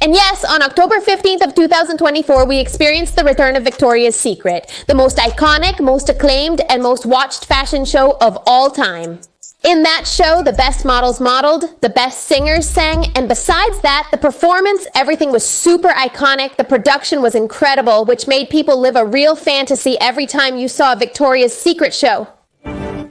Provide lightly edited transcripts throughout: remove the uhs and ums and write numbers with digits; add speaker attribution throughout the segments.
Speaker 1: And yes, on October 15th of 2024, we experienced the return of Victoria's Secret, the most iconic, most acclaimed, and most watched fashion show of all time. In that show, the best models modeled, the best singers sang, and besides that, the performance, everything was super iconic, the production was incredible, which made people live a real fantasy every time you saw a Victoria's Secret show.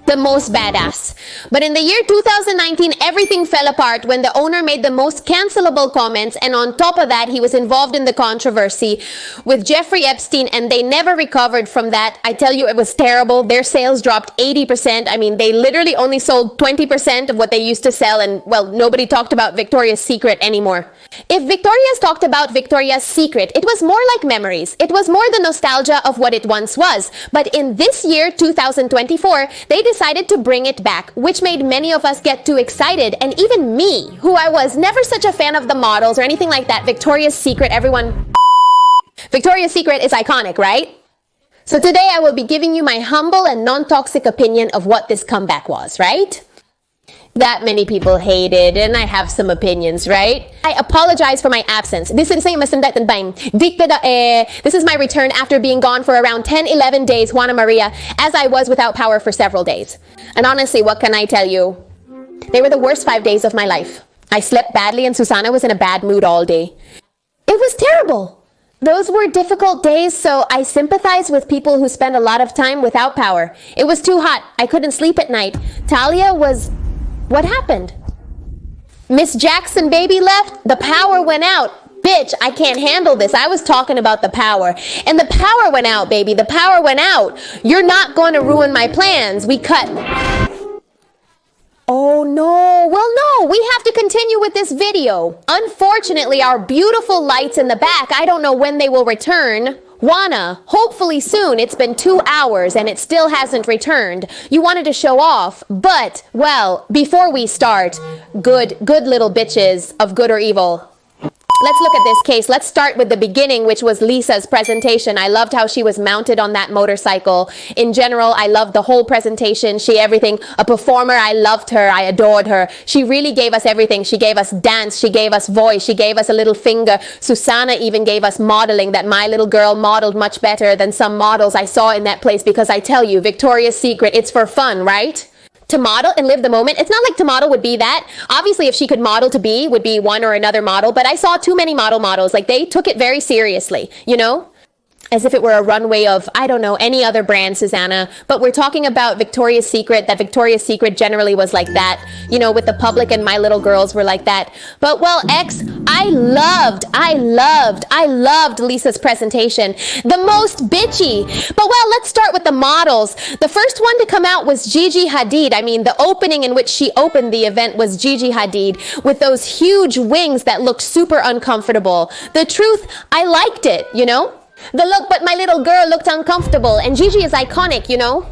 Speaker 1: The most badass. But in the year 2019, everything fell apart when the owner made the most cancelable comments, and on top of that, he was involved in the controversy with Jeffrey Epstein, and they never recovered from that. I tell you, it was terrible. Their sales dropped 80%. I mean, they literally only sold 20% of what they used to sell, and well, nobody talked about Victoria's Secret anymore. If Victoria's talked about Victoria's Secret, it was more like memories. It was more the nostalgia of what it once was. But in this year, 2024, they decided to bring it back, which made many of us get too excited, and even me, who I was never such a fan of the models or anything like that. Victoria's Secret, Victoria's Secret is iconic, right? So today I will be giving you my humble and non-toxic opinion of what this comeback was, right? That many people hated, and I have some opinions, right? I apologize for my absence. This is my return after being gone for around 10-11 days, Juana Maria, as I was without power for several days. And honestly, what can I tell you? They were the worst 5 days of my life. I slept badly, and Susana was in a bad mood all day. It was terrible. Those were difficult days, so I sympathize with people who spend a lot of time without power. It was too hot. I couldn't sleep at night. Talia was... What happened? Miss Jackson baby left? The power went out. Bitch, I can't handle this. I was talking about the power. And the power went out, baby. The power went out. You're not going to ruin my plans. We cut. Oh no. Well, no. We have to continue with this video. Unfortunately, our beautiful lights in the back, I don't know when they will return. Juana, hopefully soon. It's been 2 hours and it still hasn't returned. You wanted to show off, but, well, before we start, good little bitches of good or evil. Let's look at this case. Let's start with the beginning, which was Lisa's presentation. I loved how she was mounted on that motorcycle. In general, I loved the whole presentation. Everything. A performer, I loved her. I adored her. She really gave us everything. She gave us dance. She gave us voice. She gave us a little finger. Susana even gave us modeling, that my little girl modeled much better than some models I saw in that place, because I tell you, Victoria's Secret, it's for fun, right? To model and live the moment. It's not like to model would be that. Obviously, if she could model to be, would be one or another model, but I saw too many models. Like, they took it very seriously, you know? As if it were a runway of, I don't know, any other brand, Susanna. But we're talking about Victoria's Secret, that Victoria's Secret generally was like that, you know, with the public, and my little girls were like that. But, well, I loved Lisa's presentation. The most bitchy. But, well, let's start with the models. The first one to come out was Gigi Hadid. I mean, the opening in which she opened the event was Gigi Hadid with those huge wings that looked super uncomfortable. The truth, I liked it, you know? The look, but my little girl looked uncomfortable, and Gigi is iconic, you know,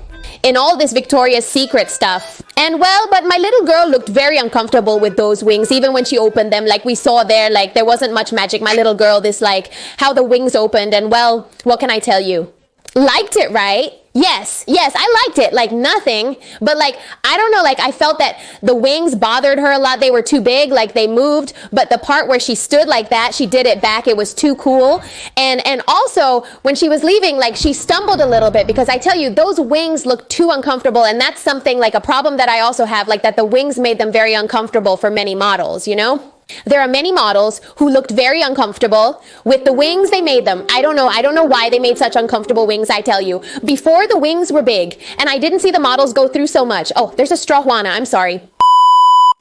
Speaker 1: in all this Victoria's Secret stuff. And well, but my little girl looked very uncomfortable with those wings, even when she opened them, like we saw there, like there wasn't much magic. My little girl, this like how the wings opened, and well, what can I tell you? Liked it, right? Yes, I liked it, like nothing, but like, I don't know, like I felt that the wings bothered her a lot. They were too big, like they moved, but the part where she stood like that, she did it back. It was too cool. And also when she was leaving, like she stumbled a little bit, because I tell you, those wings looked too uncomfortable. And that's something like a problem that I also have, like that the wings made them very uncomfortable for many models, you know? There are many models who looked very uncomfortable with the wings they made them. I don't know why they made such uncomfortable wings, I tell you. Before, the wings were big, and I didn't see the models go through so much. Oh, there's a straw, Juana, I'm sorry.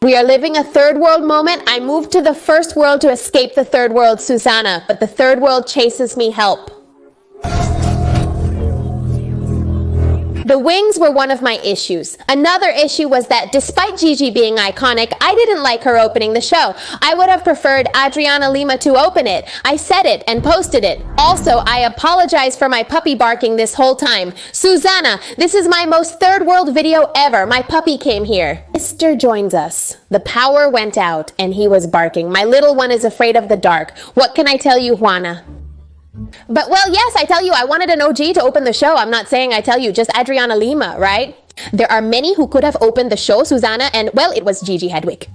Speaker 1: We are living a third world moment. I moved to the first world to escape the third world, Susanna, but the third world chases me help. The wings were one of my issues. Another issue was that despite Gigi being iconic, I didn't like her opening the show. I would have preferred Adriana Lima to open it. I said it and posted it. Also, I apologize for my puppy barking this whole time. Susanna, this is my most third world video ever. My puppy came here. Mr. joins us. The power went out and he was barking. My little one is afraid of the dark. What can I tell you, Juana? But, well, yes, I tell you, I wanted an OG to open the show. I'm not saying I tell you, just Adriana Lima, right? There are many who could have opened the show, Susanna, and, well, it was Gigi Hedwig.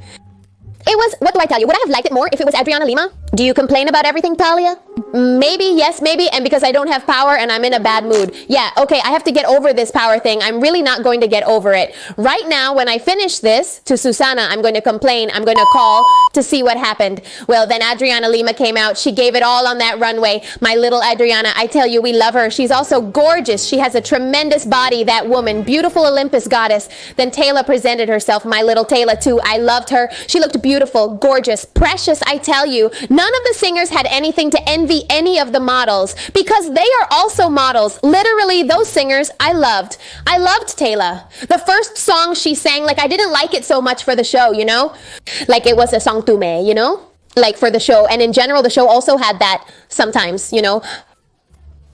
Speaker 1: It was, what do I tell you? Would I have liked it more if it was Adriana Lima? Do you complain about everything, Talia? Maybe, yes, maybe, and because I don't have power and I'm in a bad mood. Yeah, okay, I have to get over this power thing. I'm really not going to get over it. Right now, when I finish this, to Susana, I'm going to complain. I'm going to call to see what happened. Well, then Adriana Lima came out. She gave it all on that runway. My little Adriana, I tell you, we love her. She's also gorgeous. She has a tremendous body, that woman. Beautiful Olympus goddess. Then Taylor presented herself, my little Taylor, too. I loved her. She looked beautiful, gorgeous, precious, I tell you. None of the singers had anything to envy any of the models because they are also models. Literally, those singers I loved. I loved Taylor. The first song she sang, like I didn't like it so much for the show, you know? Like it was a song to me, you know? Like for the show. And in general, the show also had that sometimes, you know?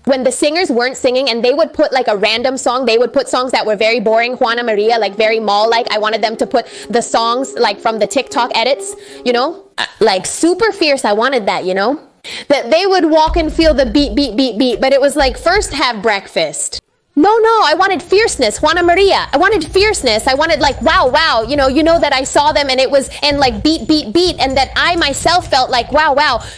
Speaker 1: When the singers weren't singing and they would put like a random song, they would put songs that were very boring, Juana Maria, like very mall-like. I wanted them to put the songs like from the TikTok edits, you know? Like super fierce, I wanted that, you know? That they would walk and feel the beat, beat, beat, beat, but it was like first have breakfast. No, I wanted fierceness, Juana Maria. I wanted fierceness. I wanted like, wow, you know that I saw them and it was, and like beat, beat, beat, and that I myself felt like, wow.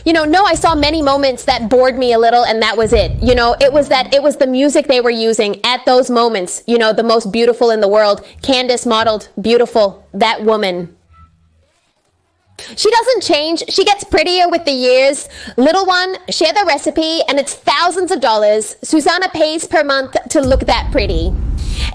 Speaker 1: No, I saw many moments that bored me a little and that was it. You know, it was the music they were using at those moments, you know, the most beautiful in the world. Candace modeled beautiful, that woman. She doesn't change. She gets prettier with the years. Little one, share the recipe, and it's thousands of dollars. Susanna pays per month to look that pretty.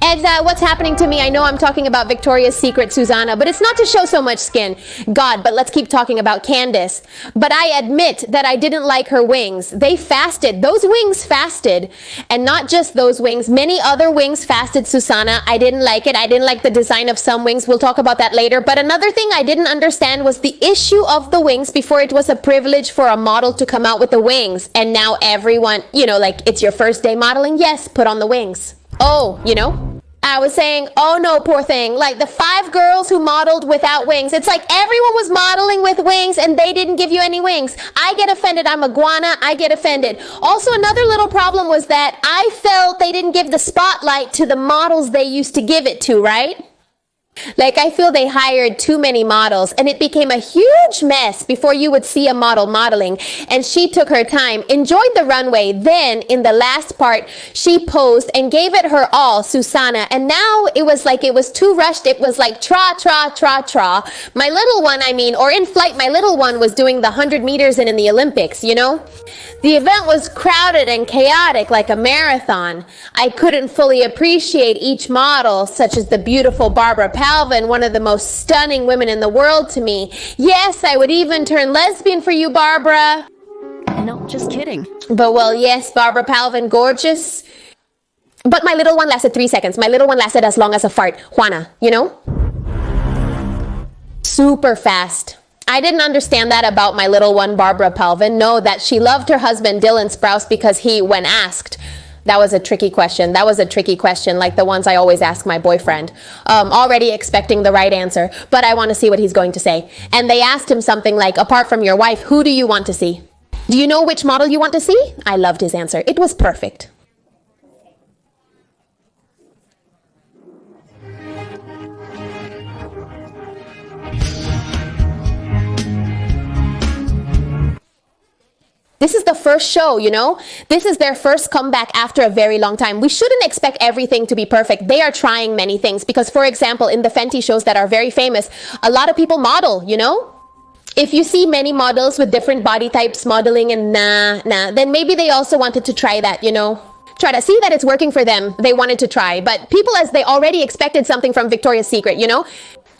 Speaker 1: And what's happening to me? I know I'm talking about Victoria's Secret Susanna, but it's not to show so much skin. God, but let's keep talking about Candace. But I admit that I didn't like her wings. They fasted. Those wings fasted. And not just those wings. Many other wings fasted Susanna. I didn't like it. I didn't like the design of some wings. We'll talk about that later. But another thing I didn't understand was the issue of the wings. Before, it was a privilege for a model to come out with the wings. And now everyone, you know, like it's your first day modeling. Yes, put on the wings. Oh, you know, I was saying, oh no, poor thing. Like the 5 girls who modeled without wings. It's like everyone was modeling with wings and they didn't give you any wings. I get offended. I'm a guana. I get offended. Also, another little problem was that I felt they didn't give the spotlight to the models they used to give it to, right? Like, I feel they hired too many models and it became a huge mess before you would see a model modeling. And she took her time, enjoyed the runway. Then in the last part, she posed and gave it her all, Susanna. And now it was like it was too rushed. It was like tra. My little one, or in flight, my little one was doing the 100 meters and in the Olympics, you know? The event was crowded and chaotic like a marathon. I couldn't fully appreciate each model, such as the beautiful Barbara Palvin, one of the most stunning women in the world to me. Yes, I would even turn lesbian for you, Barbara.
Speaker 2: No, just kidding.
Speaker 1: But well, yes, Barbara Palvin, gorgeous. But my little one lasted 3 seconds. My little one lasted as long as a fart. Juana, you know? Super fast. I didn't understand that about my little one, Barbara Palvin. No, that she loved her husband, Dylan Sprouse, because he, when asked, that was a tricky question. That was a tricky question, like the ones I always ask my boyfriend. Already expecting the right answer, but I want to see what he's going to say. And they asked him something like, apart from your wife, who do you want to see? Do you know which model you want to see? I loved his answer. It was perfect. This is the first show, you know? This is their first comeback after a very long time. We shouldn't expect everything to be perfect. They are trying many things because, for example, in the Fenty shows that are very famous, a lot of people model, you know? If you see many models with different body types modeling and then maybe they also wanted to try that, you know? Try to see that it's working for them. They wanted to try. But people, as they already expected something from Victoria's Secret, you know?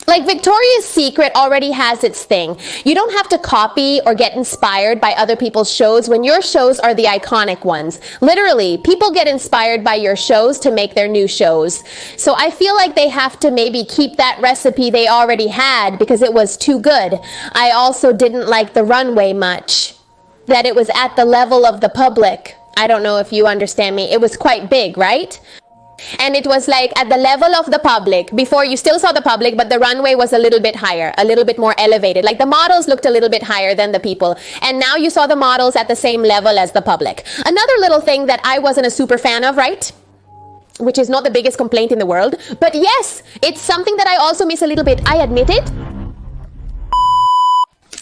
Speaker 1: Like Victoria's Secret already has its thing. You don't have to copy or get inspired by other people's shows when your shows are the iconic ones. Literally, people get inspired by your shows to make their new shows. So I feel like they have to maybe keep that recipe they already had because it was too good. I also didn't like the runway much. That it was at the level of the public. I don't know if you understand me. It was quite big, right? And it was like at the level of the public. Before, you still saw the public, but the runway was a little bit higher, a little bit more elevated. Like the models looked a little bit higher than the people. And now you saw the models at the same level as the public. Another little thing that I wasn't a super fan of, right? Which is not the biggest complaint in the world. But yes, it's something that I also miss a little bit. I admit it.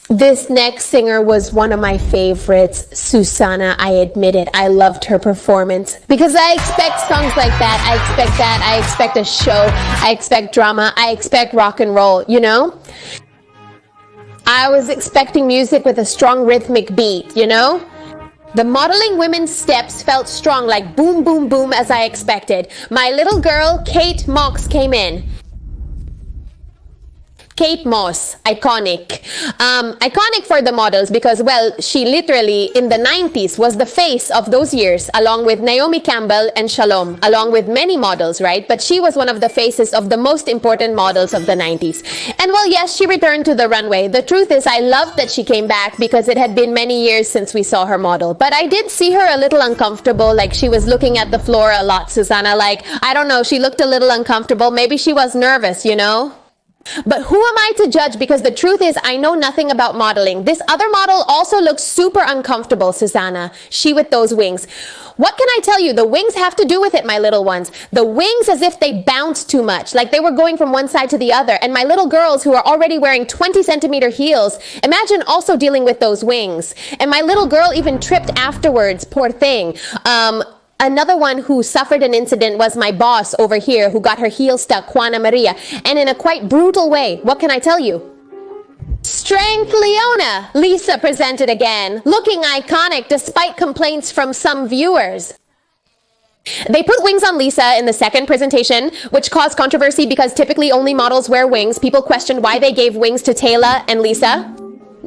Speaker 1: This next singer was one of my favorites, Susanna. I admit it. I loved her performance because I expect songs like that. I expect that. I expect a show. I expect drama. I expect rock and roll, you know? I was expecting music with a strong rhythmic beat, you know? The modeling women's steps felt strong, like boom, boom, boom, as I expected. My little girl, Kate Moss, came in. Kate Moss, iconic. Iconic for the models because, well, she literally in the 90s was the face of those years, along with Naomi Campbell and Shalom, along with many models, right? But she was one of the faces of the most important models of the 90s. And well, yes, she returned to the runway. The truth is, I loved that she came back because it had been many years since we saw her model. But I did see her a little uncomfortable, like she was looking at the floor a lot, Susanna. Like, I don't know, she looked a little uncomfortable. Maybe she was nervous, you know? But who am I to judge? Because the truth is, I know nothing about modeling. This other model also looks super uncomfortable, Susanna. She with those wings. What can I tell you? The wings have to do with it, my little ones. The wings as if they bounced too much, like they were going from one side to the other. And my little girls who are already wearing 20-centimeter heels, imagine also dealing with those wings. And my little girl even tripped afterwards, poor thing. Another one who suffered an incident was my boss over here who got her heel stuck, Juana Maria, and in a quite brutal way. What can I tell you? Strength Leona! Lisa presented again, looking iconic despite complaints from some viewers. They put wings on Lisa in the second presentation, which caused controversy because typically only models wear wings. People questioned why they gave wings to Taylor and Lisa.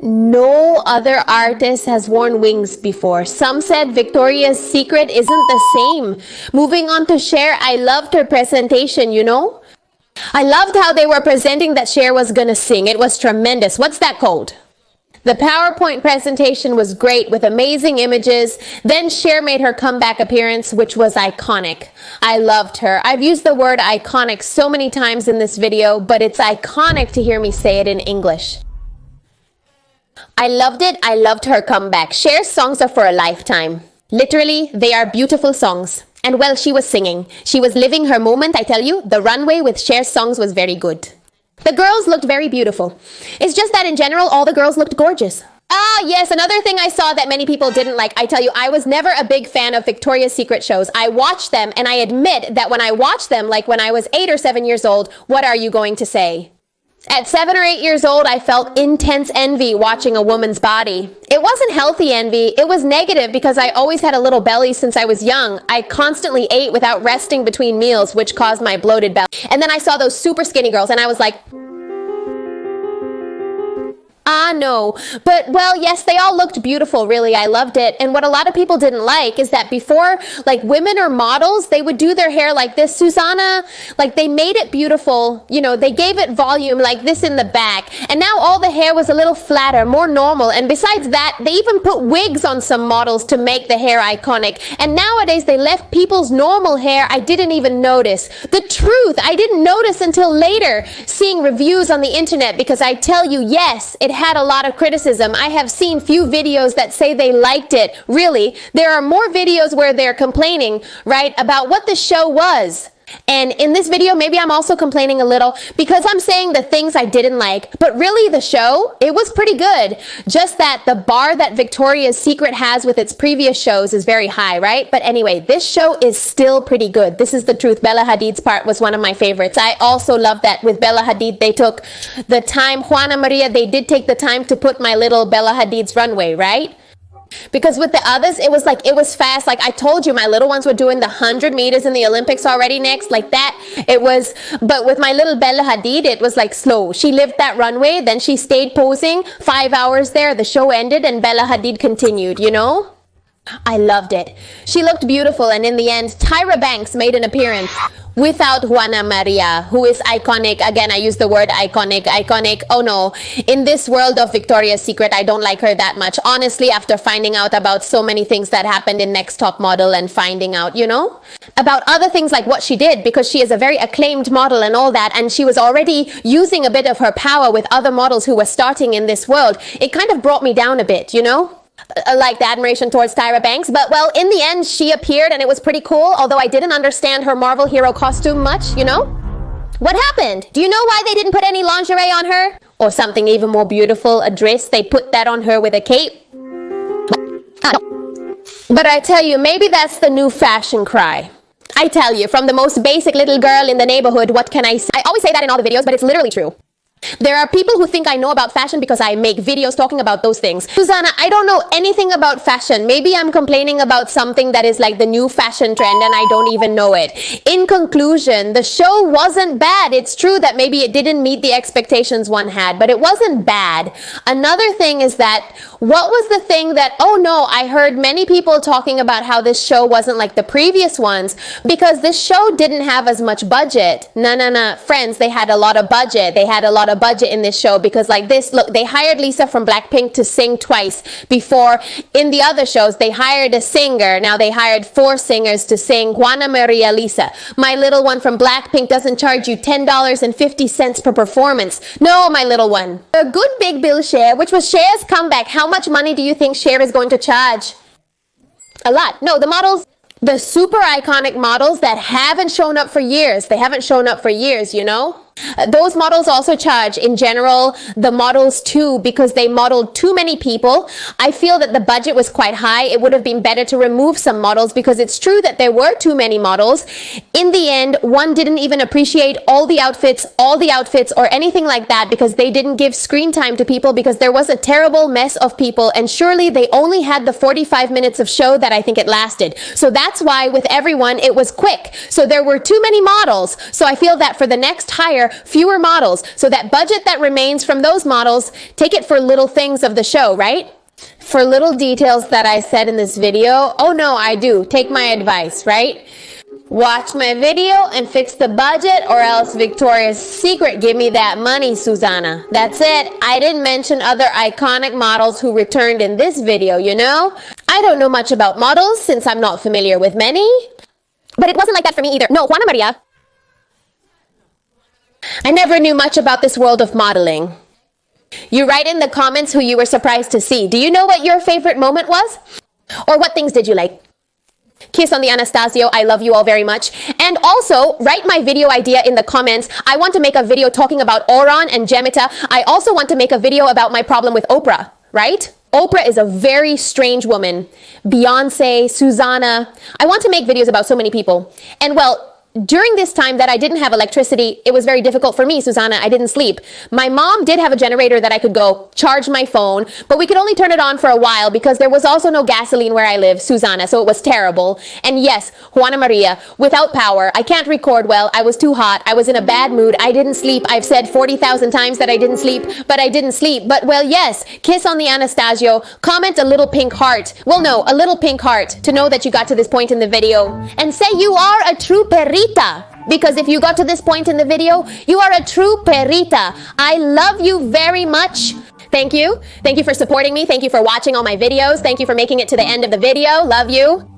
Speaker 1: No other artist has worn wings before. Some said Victoria's Secret isn't the same. Moving on to Cher, I loved her presentation, you know? I loved how they were presenting that Cher was gonna sing. It was tremendous. What's that called? The PowerPoint presentation was great with amazing images. Then Cher made her comeback appearance, which was iconic. I loved her. I've used the word iconic so many times in this video, but it's iconic to hear me say it in English. I loved it. I loved her comeback. Cher's songs are for a lifetime. Literally, they are beautiful songs. And well, she was singing. She was living her moment, I tell you. The runway with Cher's songs was very good. The girls looked very beautiful. It's just that in general, all the girls looked gorgeous. Ah, yes, another thing I saw that many people didn't like. I tell you, I was never a big fan of Victoria's Secret shows. I watched them, and I admit that when I watched them, like when I was 8 or 7 years old, what are you going to say? At 7 or 8 years old, I felt intense envy watching a woman's body. It wasn't healthy envy. It was negative because I always had a little belly since I was young. I constantly ate without resting between meals, which caused my bloated belly. And then I saw those super skinny girls and I was like, no. But, well, yes, they all looked beautiful, really. I loved it. And what a lot of people didn't like is that before, like, women or models, they would do their hair like this. Susanna, like, they made it beautiful. You know, they gave it volume like this in the back. And now all the hair was a little flatter, more normal. And besides that, they even put wigs on some models to make the hair iconic. And nowadays, they left people's normal hair. I didn't even notice. The truth, I didn't notice until later, seeing reviews on the internet, because I tell you, yes, it had a lot of criticism. I have seen few videos that say they liked it. Really, there are more videos where they're complaining, right, about what the show was. And in this video, maybe I'm also complaining a little because I'm saying the things I didn't like. But really, the show, it was pretty good. Just that the bar that Victoria's Secret has with its previous shows is very high, right? But anyway, this show is still pretty good. This is the truth. Bella Hadid's part was one of my favorites. I also love that with Bella Hadid, they took the time. Juana Maria, they did take the time to put my little Bella Hadid's runway, right? Because with the others, it was fast. Like I told you, my little ones were doing the 100 meters in the Olympics already next, like that. But with my little Bella Hadid, it was like slow. She lived that runway, then she stayed posing 5 hours there. The show ended and Bella Hadid continued, you know? I loved it. She looked beautiful, and in the end, Tyra Banks made an appearance without Juana Maria, who is iconic. Again, I use the word iconic. Oh no, in this world of Victoria's Secret, I don't like her that much. Honestly, after finding out about so many things that happened in Next Top Model and finding out, you know, about other things like what she did, because she is a very acclaimed model and all that, and she was already using a bit of her power with other models who were starting in this world. It kind of brought me down a bit, you know? Like the admiration towards Tyra Banks. But well, in the end, she appeared and it was pretty cool, although I didn't understand her Marvel hero costume much, you know? What happened? Do you know why they didn't put any lingerie on her? Or something even more beautiful, a dress? They put that on her with a cape? But I tell you, maybe that's the new fashion cry. I tell you, from the most basic little girl in the neighborhood, what can I say? I always say that in all the videos, but it's literally true. There are people who think I know about fashion because I make videos talking about those things. Susanna, I don't know anything about fashion. Maybe I'm complaining about something that is like the new fashion trend and I don't even know it. In conclusion, the show wasn't bad. It's true that maybe it didn't meet the expectations one had, but it wasn't bad. Another thing is that, what was the thing that, oh no, I heard many people talking about how this show wasn't like the previous ones because this show didn't have as much budget. No. Friends, they had a lot of budget. They had a lot of budget in this show because like this, look, they hired Lisa from Blackpink to sing twice before. In the other shows, they hired a singer. Now they hired 4 singers to sing Juana Maria Lisa. My little one from Blackpink doesn't charge you $10.50 per performance. No, my little one. A good big bill Cher, which was Cher's comeback. How much money do you think Cher is going to charge? A lot. No, the models, the super iconic models that haven't shown up for years. They haven't shown up for years, you know? Those models also charge, in general, the models too, because they modeled too many people. I feel that the budget was quite high. It would have been better to remove some models because it's true that there were too many models. In the end, one didn't even appreciate all the outfits, or anything like that because they didn't give screen time to people because there was a terrible mess of people and surely they only had the 45 minutes of show that I think it lasted. So that's why with everyone, it was quick. So there were too many models. So I feel that for the next hire, fewer models. So that budget that remains from those models, take it for little things of the show, right? For little details that I said in this video, oh no, I do. Take my advice, right? Watch my video and fix the budget or else Victoria's Secret give me that money, Susanna. That's it. I didn't mention other iconic models who returned in this video, you know? I don't know much about models since I'm not familiar with many. But it wasn't like that for me either. No, Juana Maria. I never knew much about this world of modeling. You write in the comments who you were surprised to see. Do you know what your favorite moment was? Or what things did you like? Kiss on the Anastasio. I love you all very much. And also, write my video idea in the comments. I want to make a video talking about Oron and Jemita. I also want to make a video about my problem with Oprah, right? Oprah is a very strange woman. Beyonce, Susanna. I want to make videos about so many people. And well, during this time that I didn't have electricity, it was very difficult for me, Susanna. I didn't sleep. My mom did have a generator that I could go charge my phone, but we could only turn it on for a while because there was also no gasoline where I live, Susanna, so it was terrible. And yes, Juana Maria, without power, I can't record well. I was too hot. I was in a bad mood. I didn't sleep. I've said 40,000 times that I didn't sleep, but I didn't sleep. But well, yes, kiss on the Anastasio, comment a little pink heart. Well, no, a little pink heart to know that you got to this point in the video and say you are a true perrita. Because if you got to this point in the video, you are a true perrita. I love you very much. Thank you. Thank you for supporting me. Thank you for watching all my videos. Thank you for making it to the end of the video. Love you.